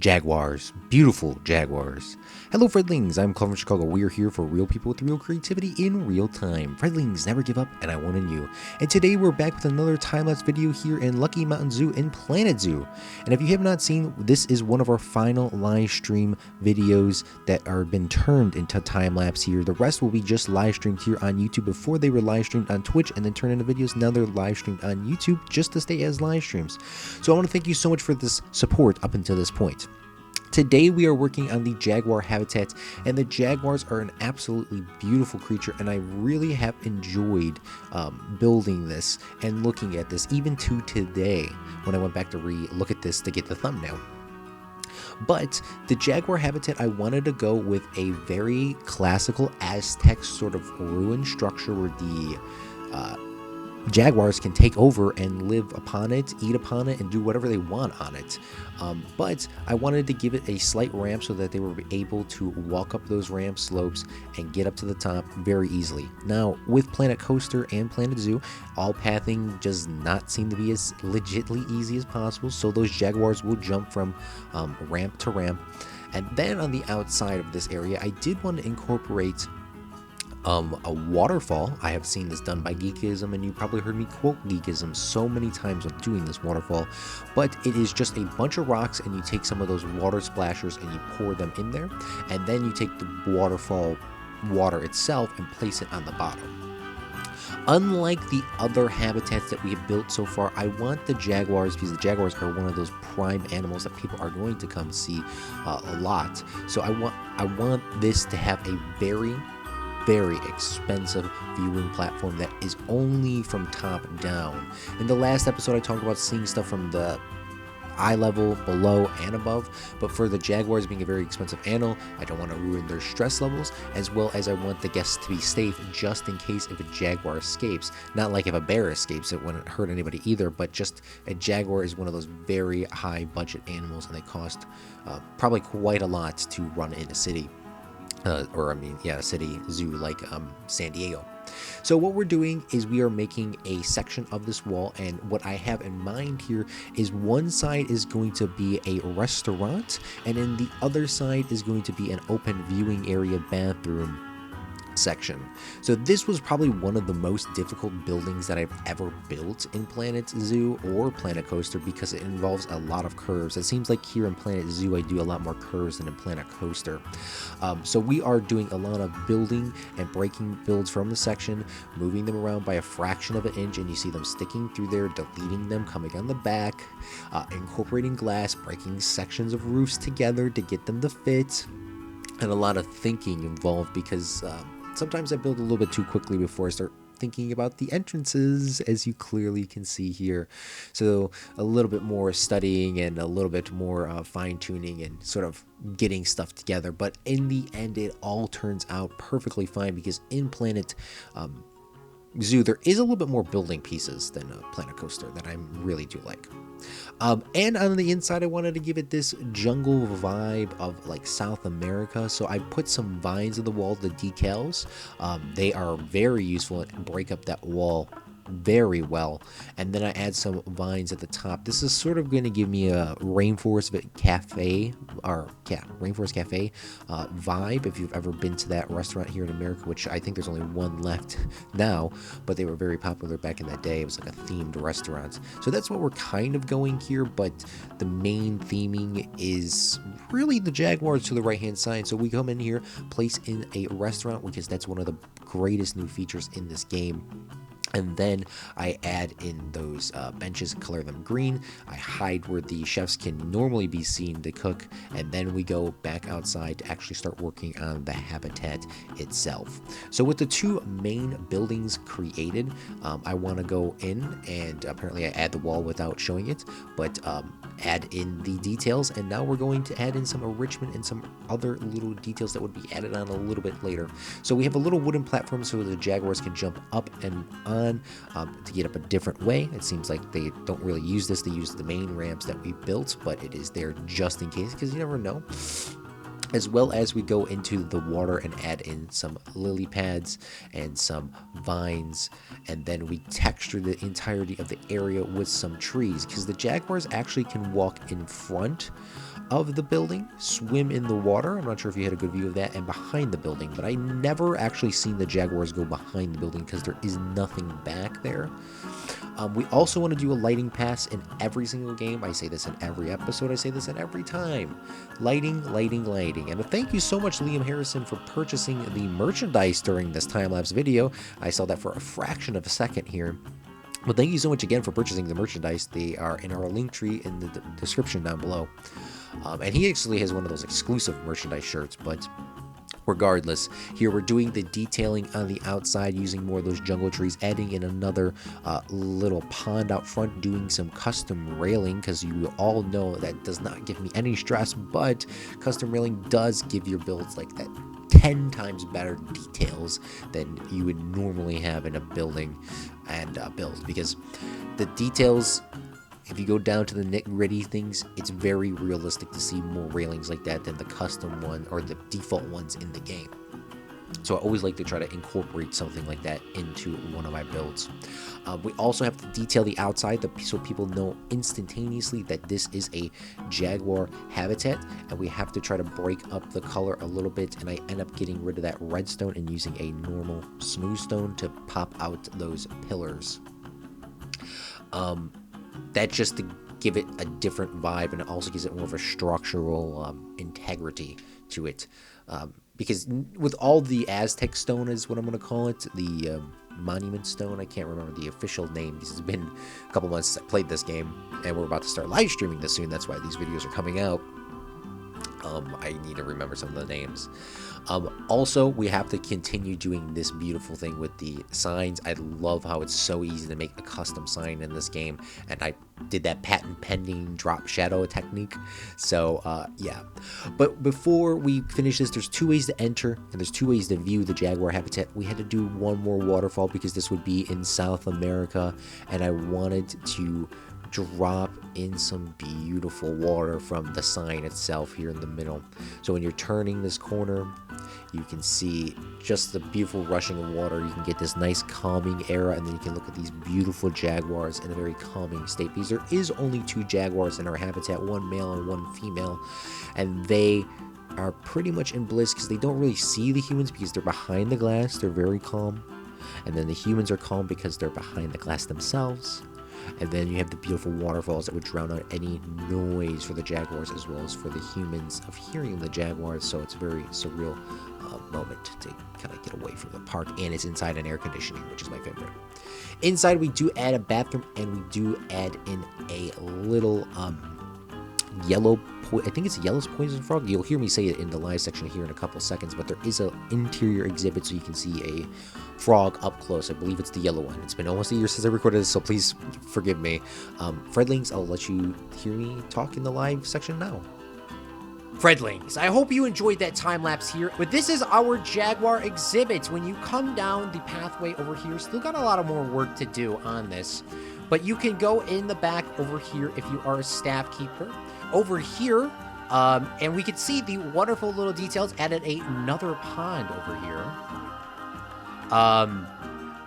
Jaguars, beautiful Jaguars. Hello, Fredlings. I'm Claude from Chicago. We're here for real people with real creativity in real time. Fredlings, never give up, and I want in you. And today we're back with another time-lapse video here in Lucky Mountain Zoo in Planet Zoo. And if you have not seen, this is one of our final live stream videos that are been turned into time-lapse here. The rest will be just live streamed here on YouTube. Before they were live streamed on Twitch and then turned into videos, now they're live streamed on YouTube just to stay as live streams. So I want to thank you so much for this support up until this point. Today we are working on the Jaguar habitat, and the Jaguars are an absolutely beautiful creature, and I really have enjoyed building this and looking at this, even to today when I went back to look at this to get the thumbnail. But the Jaguar habitat, I wanted to go with a very classical Aztec sort of ruined structure where the Jaguars can take over and live upon it, eat upon it, and do whatever they want on it. But I wanted to give it a slight ramp so that they were able to walk up those ramp slopes and get up to the top very easily. Now, with Planet Coaster and Planet Zoo, all pathing does not seem to be as legitly easy as possible, so those Jaguars will jump from ramp to ramp. And then on the outside of this area, I did want to incorporate a waterfall. I have seen this done by Geekism, and you probably heard me quote Geekism so many times when doing this waterfall, but it is just a bunch of rocks, and you take some of those water splashers and you pour them in there, and then you take the waterfall water itself and place it on the bottom. Unlike the other habitats that we have built so far, I want the Jaguars, because the Jaguars are one of those prime animals that people are going to come see a lot. So I want this to have a very expensive viewing platform that is only from top down. In the last episode, I talked about seeing stuff from the eye level, below, and above, but for the Jaguars being a very expensive animal, I don't want to ruin their stress levels, as well as I want the guests to be safe just in case if a Jaguar escapes. Not like if a bear escapes, it wouldn't hurt anybody either, but just a Jaguar is one of those very high budget animals, and they cost probably quite a lot to run in a city. A city zoo like San Diego. So what we're doing is we are making a section of this wall, and what I have in mind here is one side is going to be a restaurant, and then the other side is going to be an open viewing area bathroom section. So this was probably one of the most difficult buildings that I've ever built in Planet Zoo or Planet Coaster, because it involves a lot of curves. It seems like here in Planet Zoo I do a lot more curves than in Planet Coaster. So we are doing a lot of building and breaking builds from the section, moving them around by a fraction of an inch, and you see them sticking through there, deleting them, coming on the back, incorporating glass, breaking sections of roofs together to get them to fit, and a lot of thinking involved, because sometimes I build a little bit too quickly before I start thinking about the entrances, as you clearly can see here. So a little bit more studying and a little bit more fine-tuning and sort of getting stuff together. But in the end, it all turns out perfectly fine, because in Planet Zoo, there is a little bit more building pieces than Planet Coaster that I really do like. And on the inside, I wanted to give it this jungle vibe of like South America. So I put some vines in the wall, the decals. They are very useful and break up that wall very well. And then I add some vines at the top. This is sort of going to give me a rainforest cafe vibe, if you've ever been to that restaurant here in America, which I think there's only one left now, but they were very popular back in that day. It was like a themed restaurant. So that's what we're kind of going here, but the main theming is really the Jaguars to the right hand side. So we come in here, place in a restaurant, because that's one of the greatest new features in this game. And then I add in those benches, color them green. I hide where the chefs can normally be seen to cook. And then we go back outside to actually start working on the habitat itself. So with the two main buildings created, I want to go in, and apparently I add the wall without showing it, but add in the details. And now we're going to add in some enrichment and some other little details that would be added on a little bit later. So we have a little wooden platform so the Jaguars can jump up and on to get up a different way. It seems like they don't really use this. They use the main ramps that we built, but it is there just in case, because you never know. as well as we go into the water and add in some lily pads and some vines, and then we texture the entirety of the area with some trees, because the jaguars actually can walk in front of the building, swim in the water. I'm not sure if you had a good view of that, and behind the building, but I never actually seen the jaguars go behind the building because there is nothing back there. We also want to do a lighting pass in every single game. I say this in every episode. I say this at every time. Lighting, lighting, lighting. And thank you so much, Liam Harrison, for purchasing the merchandise during this time-lapse video. I saw that for a fraction of a second here. But thank you so much again for purchasing the merchandise. They are in our link tree in the description down below. And he actually has one of those exclusive merchandise shirts, but regardless, here we're doing the detailing on the outside using more of those jungle trees, adding in another little pond out front, doing some custom railing, because you all know that does not give me any stress, but custom railing does give your builds like that 10 times better details than you would normally have in a building and build, because the details, if you go down to the nitty-gritty things, it's very realistic to see more railings like that than the custom one or the default ones in the game. So I always like to try to incorporate something like that into one of my builds. We also have to detail the outside so people know instantaneously that this is a jaguar habitat, and we have to try to break up the color a little bit, and I end up getting rid of that redstone and using a normal smooth stone to pop out those pillars. That's just to give it a different vibe, and it also gives it more of a structural integrity to it. Because with all the Aztec stone is what I'm going to call it, the monument stone, I can't remember the official name because it's been a couple months since I played this game, and we're about to start live streaming this soon. That's why these videos are coming out. I need to remember some of the names. Also, we have to continue doing this beautiful thing with the signs. I love how it's so easy to make a custom sign in this game, and I did that patent pending drop shadow technique. So yeah, but before we finish this, there's two ways to enter and there's two ways to view the jaguar habitat. We had to do one more waterfall because this would be in South America, and I wanted to drop in some beautiful water from the sign itself here in the middle. So when you're turning this corner, you can see just the beautiful rushing of water. You can get this nice calming era, and then you can look at these beautiful jaguars in a very calming state, because there is only 2 jaguars in our habitat, one male and one female, and they are pretty much in bliss because they don't really see the humans because they're behind the glass. They're very calm, and then the humans are calm because they're behind the glass themselves. And then you have the beautiful waterfalls that would drown out any noise for the jaguars, as well as for the humans of hearing the jaguars. So it's a very surreal moment to kind of get away from the park, and it's inside an air conditioning, which is my favorite. Inside we do add a bathroom, and we do add in a little yellow, I think it's a yellow poison frog. You'll hear me say it in the live section here in a couple seconds, but there is an interior exhibit so you can see a frog up close. I believe it's the yellow one. It's been almost a year since I recorded this, so please forgive me. Fredlings, I'll let you hear me talk in the live section now. Fredlings, I hope you enjoyed that time lapse here, but this is our jaguar exhibit. When you come down the pathway over here, still got a lot of more work to do on this, but you can go in the back over here if you are a staff keeper. Over here, and we can see the wonderful little details. Added another pond over here.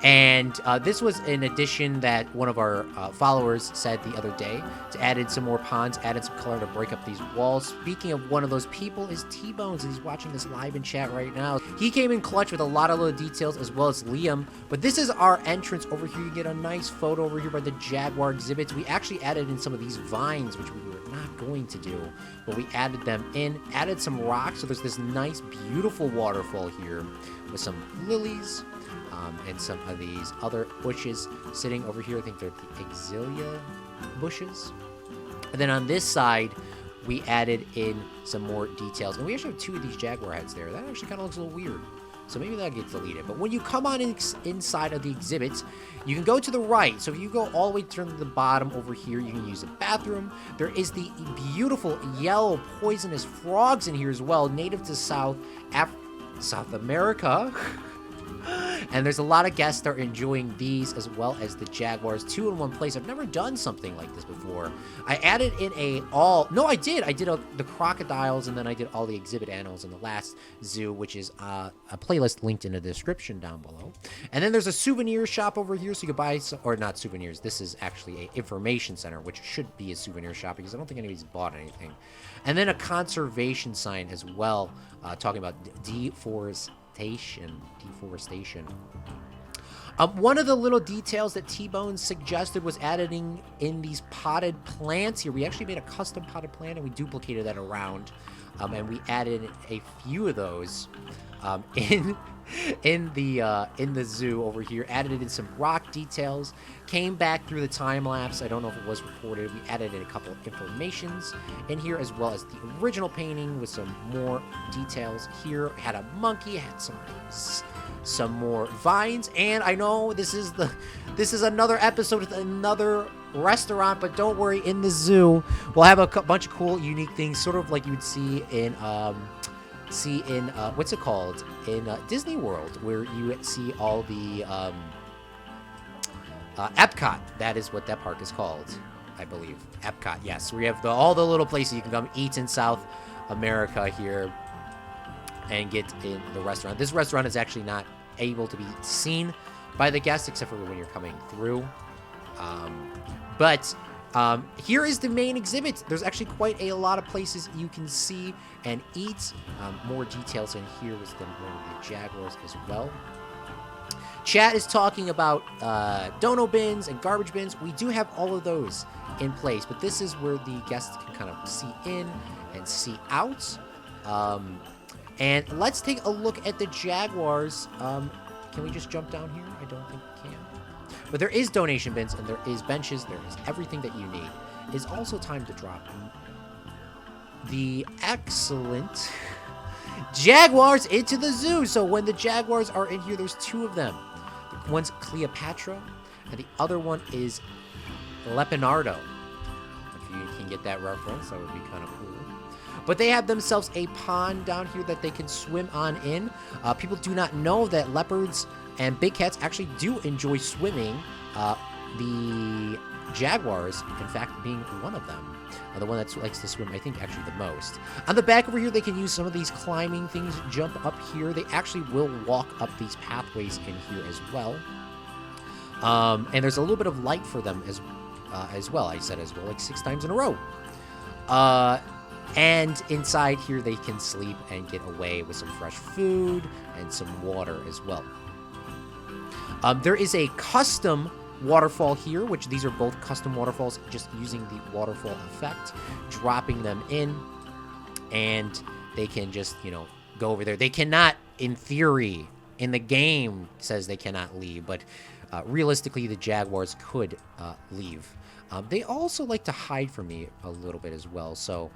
And this was an addition that one of our followers said the other day, to added some more ponds, added some color to break up these walls. Speaking of one of those people is T-Bones, and he's watching this live in chat right now. He came in clutch with a lot of little details, as well as Liam. But this is our entrance over here. You get a nice photo over here by the Jaguar exhibits. We actually added in some of these vines, which we were not going to do, but we added them in, added some rocks. So there's this nice, beautiful waterfall here with some lilies, and some of these other bushes sitting over here. I think they're the Exilia bushes. And then on this side, we added in some more details. And we actually have 2 of these jaguar heads there. That actually kind of looks a little weird. So maybe that gets deleted. But when you come on inside of the exhibits, you can go to the right. So if you go all the way to the bottom over here, you can use the bathroom. There is the beautiful yellow poisonous frogs in here as well, native to South America. And there's a lot of guests that are enjoying these as well as the Jaguars 2 in one place. I've never done something like this before. I added in I did the crocodiles, and then I did all the exhibit animals in the last zoo, which is a playlist linked in the description down below. And then there's a souvenir shop over here, so you can buy or not souvenirs. This is actually a information center, which should be a souvenir shop because I don't think anybody's bought anything. And then a conservation sign as well, talking about deforestation. One of the little details that T-Bone suggested was adding in these potted plants here. We actually made a custom potted plant and we duplicated that around, and we added a few of those in the zoo over here. Added in some rock details. Came back through the time lapse. I don't know if it was recorded. We added in a couple of informations in here, as well as the original painting with some more details here. Had a monkey. Had some more vines. And I know this is another episode with another restaurant, but don't worry. In the zoo, we'll have a bunch of cool, unique things, sort of like you would see in what's it called, in Disney World, where you see all the Epcot. That is what that park is called, I believe. Epcot, yes. We have all the little places you can come eat in South America here and get in the restaurant. This restaurant is actually not able to be seen by the guests except for when you're coming through. But here is the main exhibit. There's actually quite a lot of places you can see and eat. More details in here was the one of the Jaguars as well. Chat is talking about dono bins and garbage bins. We do have all of those in place, but this is where the guests can kind of see in and see out. And let's take a look at the Jaguars. Can we just jump down here? I don't think we can. But there is donation bins, and there is benches. There is everything that you need. It's also time to drop the excellent Jaguars into the zoo. So when the Jaguars are in here, there's two of them. One's Cleopatra, and the other one is Leonardo. If you can get that reference, that would be kind of cool. But they have themselves a pond down here that they can swim on in. People do not know that leopards and big cats actually do enjoy swimming. The Jaguars, in fact, being one of them. The one that likes to swim, I think, actually the most. On the back over here, they can use some of these climbing things, jump up here. They actually will walk up these pathways in here as well. And there's a little bit of light for them as well. I said as well, like 6 times in a row. And inside here, they can sleep and get away with some fresh food and some water as well. There is a custom waterfall here, which these are both custom waterfalls, just using the waterfall effect, dropping them in, and they can just, go over there. They cannot, in theory, in the game, says they cannot leave, but realistically, the Jaguars could leave. They also like to hide from me a little bit as well, so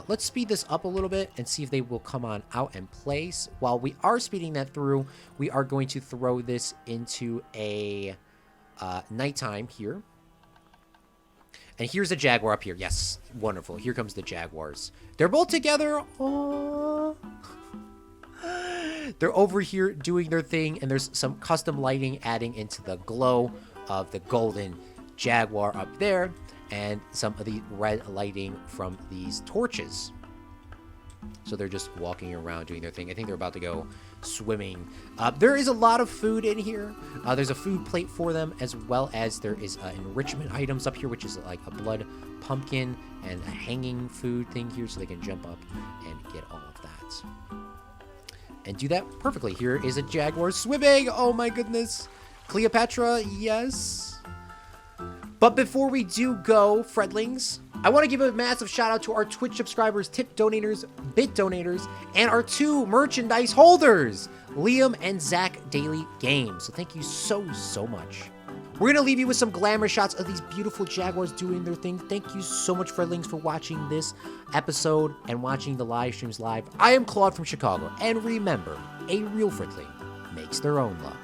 let's speed this up a little bit and see if they will come on out and place. While we are speeding that through, we are going to throw this into a nighttime here. And here's a Jaguar up here. Yes, wonderful. Here comes the Jaguars. They're both together. Aww. They're over here doing their thing, and there's some custom lighting adding into the glow of the golden Jaguar up there, and some of the red lighting from these torches. So they're just walking around doing their thing. I think they're about to go swimming. There is a lot of food in here. There's a food plate for them, as well as there is enrichment items up here, which is like a blood pumpkin and a hanging food thing here, so they can jump up and get all of that. And do that perfectly. Here is a Jaguar swimming. Oh my goodness. Cleopatra, yes. But before we do go, Fredlings, I want to give a massive shout out to our Twitch subscribers, tip donators, bit donators, and our 2 merchandise holders, Liam and Zach Daily Games. So thank you so much. We're going to leave you with some glamour shots of these beautiful Jaguars doing their thing. Thank you so much, Fredlings, for watching this episode and watching the live streams live. I am Claude from Chicago, and remember, a real Fredling makes their own luck.